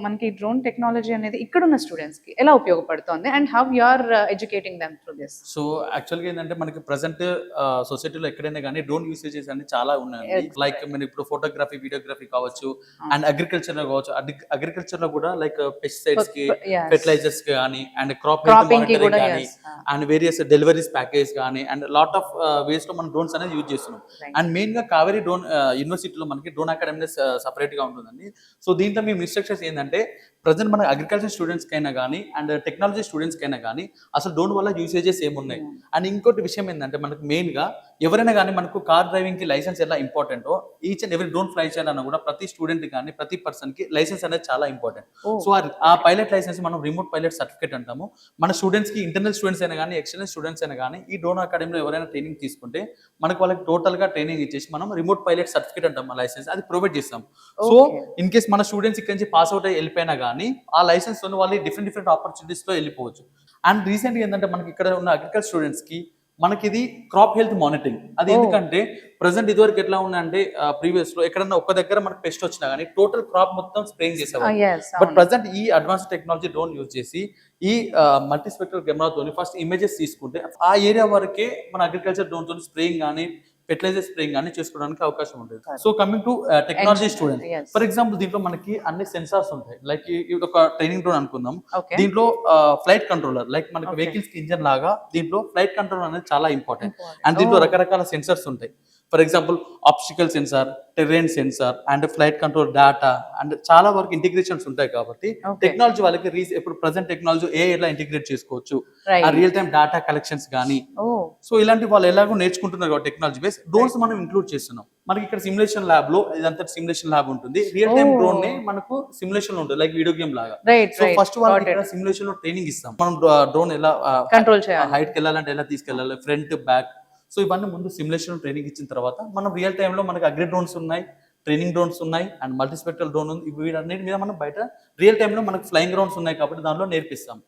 మనకి drone technology అనేది ఇక్కడున్న స్టూడెంట్స్‌కి ఎలా ఉపయోగపడుతోంది? And how you are educating them through this? So యాక్చువల్‌గా ఏందంటే మనకి ప్రెజెంట్ సొసైటీలో ఎక్కడైనా గానీ డ్రోన్ యూసేజెస్ అన్ని చాలా ఉన్నాయండి. Yes, like correct. మీరు ఇప్పుడు ఫోటోగ్రఫీ, వీడియోగ్రఫీ కావచ్చు అవును. అండ్ అగ్రికల్చర్‌లో కావచ్చు. అగ్రికల్చర్‌లో కూడా లైక్ పెస్టిసైడ్స్‌కి, Yes. ఫెర్టిలైజర్స్‌కి గానీ అండ్ క్రాప్ హెల్త్ క్రాపింగ్‌కి మానిటరింగ్ కూడా గానీ yes. And various deliveries package గానీ అండ్ లాట్ ఆఫ్ వేస్‌లో మనం డ్రోన్స్ అనేది యూజ్ చేస్తున్నాం. రైట్. అండ్ మెయిన్‌గా కావేరీ డ్రోన్ యూనివర్సిటీలో మనకి డ్రోన్ అకాడమీ సెపరేట్‌గా ఉంటుందండి. సో దీంట్లో మేము ఇన్‌స్ట్రక్షన్స్ ఏందంటే ప్రెజెంట్ మన అగ్రికల్చర్ స్టూడెంట్స్‌కైనా గానీ అండ్ టెక్నాలజీ స్టూడెంట్స్‌కైనా గానీ అసలు డ్రోన్ వల్ల యూసేజెస్ ఏమున్నాయి? అండ్ ఇంకోటి విషయం ఏంటంటే మనకు మెయిన్‌గా ఎవరైనా గానీ మనకు కార్ డ్రైవింగ్‌కి లైసెన్స్ ఎలా ఇంపార్టెంటో each and every drone fly చేయాలన్నా కూడా ప్రతి స్టూడెంట్ గానీ, ప్రతి పర్సన్‌కి లైసెన్స్ అనేది చాలా ఇంపార్టెంట్. ఓహ్! సో ఆ పైలట్ లైసెన్స్ మనం రిమోట్ పైలట్ సర్టిఫికేట్ అంటాము. మన స్టూడెంట్స్‌కి ఇంటర్నల్ స్టూడెంట్స్ అయినా గానీ, ఎక్స్టర్నల్ స్టూడెంట్స్ అయినా గానీ ఈ డ్రోన్ అకాడమీలో ఎవరైనా ట్రైనింగ్ తీసుకుంటే మనకు వాళ్ళకి టోటల్‌గా ట్రైనింగ్ ఇచ్చేసి మనం రిమోట్ పైలట్ సర్టిఫికేట్ అంటాం ఆ లైసెన్స్ అది ప్రొవైడ్ చేస్తాం. So okay. ఇన్ కేస్ మన స్టూడెంట్స్ ఇక్కడి నుంచి పాస్ అవుట్ అయ్యి వెళ్ళిపోయినా గానీ ఆ లైసెన్స్‌తోని వాళ్ళు డిఫరెంట్ ఆపర్చునిటీస్‌లో వెళ్ళిపోవచ్చు. అండ్ రీసెంట్‌గా ఏందంటే మనకి ఇక్కడ ఉన్న అగ్రికల్చర్ స్టూడెంట్స్‌కి మనకిది క్రాప్ హెల్త్ మానిటరింగ్. అది ఓహ్! ఎందుకంటే ప్రెజెంట్ ఇదివరకు ఎట్లా ఉందంటే ప్రీవియస్‌లో ఎక్కడన్నా ఒక్క దగ్గర మనకు పెస్ట్ వచ్చినా గానీ టోటల్ క్రాప్ మొత్తం స్ప్రేయింగ్ చేసేవాళ్ళు. యెస్. బట్ అవును. ప్రెజెంట్ ఈ అడ్వాన్స్డ్ టెక్నాలజీ డ్రోన్ యూజ్ చేసి ఈ మల్టీస్పెక్ట్రల్ కెమెరాతోని ఫస్ట్ ఇమేజెస్ తీసుకుంటే ఆ ఏరియా వరకే మన అగ్రికల్చర్ డ్రోన్‌తోని స్ప్రేయింగ్ గానీ, ఫెర్టిలైజర్ స్ప్రేయింగ్ గానీ చేసుకోవడానికి అవకాశం ఉంటుంది. Correct. So coming to technology Engineer. Students. Yes. For example దీంట్లో మనకి అన్ని సెన్సార్స్ ఉంటాయి. లైక్ ఇది ఒక ట్రైనింగ్ డ్రోన్ అనుకుందాం. ఓకే. దీంట్లో ఫ్లైట్ కంట్రోలర్ లైక్ మనకి Okay. వెహికల్స్‌కి ఇంజిన్ లాగా దీంట్లో ఫ్లైట్ కంట్రోలర్ అనేది చాలా ఇంపార్టెంట్. Important. అండ్ దీంట్లో Oh. రకరకాల సెన్సార్స్ ఉంటాయి. For example obstacle sensor, terrain sensor and flight control data and చాలా వరకు ఇంటిగ్రేషన్స్ ఉంటాయి కాబట్టి Okay. టెక్నాలజీ వాళ్ళకి ఇప్పుడు ప్రెజెంట్ టెక్నాలజీ ఎలా ఇంటిగ్రేట్ చేసుకోవచ్చు. Right. ఆ రియల్ టైమ్ డేటా కలెక్షన్స్ గానీ ఓహ్! సో ఇలాంటి వాళ్ళు ఎలాగో నేర్చుకుంటున్నారు కాబట్టి టెక్నాలజీ బేస్ డ్రోన్స్ మనం ఇంక్లూడ్ చేస్తున్నాం. మనకి ఇక్కడ సిమ్యులేషన్ ల్యాబ్‌లో ఇదంతా సిమ్యులేషన్ ల్యాబ్ ఉంటుంది. Real time Oh. డ్రోన్ ని మనకు సిమ్యులేషన్ ఉంటుంది లైక్ వీడియో గేమ్ లాగా. రైట్. So right. ఫస్ట్ వాళ్ళకి గాట్ ఇక్కడ ఇట్. సిమ్యులేషన్‌లో ట్రైనింగ్ ఇస్తాం. మనం డ్రోన్ ఎలా కంట్రోల్ చేయాలి. హైట్‌కి వెళ్ళాలంటే ఎలా తీసుకెళ్ళాలి, ఫ్రంట్, బ్యాక్. సో ఇవన్నీ ముందు సిమ్యులేషన్ ట్రైనింగ్ ఇచ్చిన తర్వాత మనం రియల్ టైమ్‌లో మనకి అగ్రి డ్రోన్స్ ఉన్నాయి, ట్రైనింగ్ డ్రోన్స్ ఉన్నాయి అండ్ మల్టీస్పెక్ట్రల్ డ్రోన్ ఉంది. వీటన్నిటి మీద మనం బయట రియల్ టైమ్‌లో మనకు ఫ్లయింగ్ గ్రౌండ్స్ ఉన్నాయి కాబట్టి దానిలో నేర్పిస్తాం.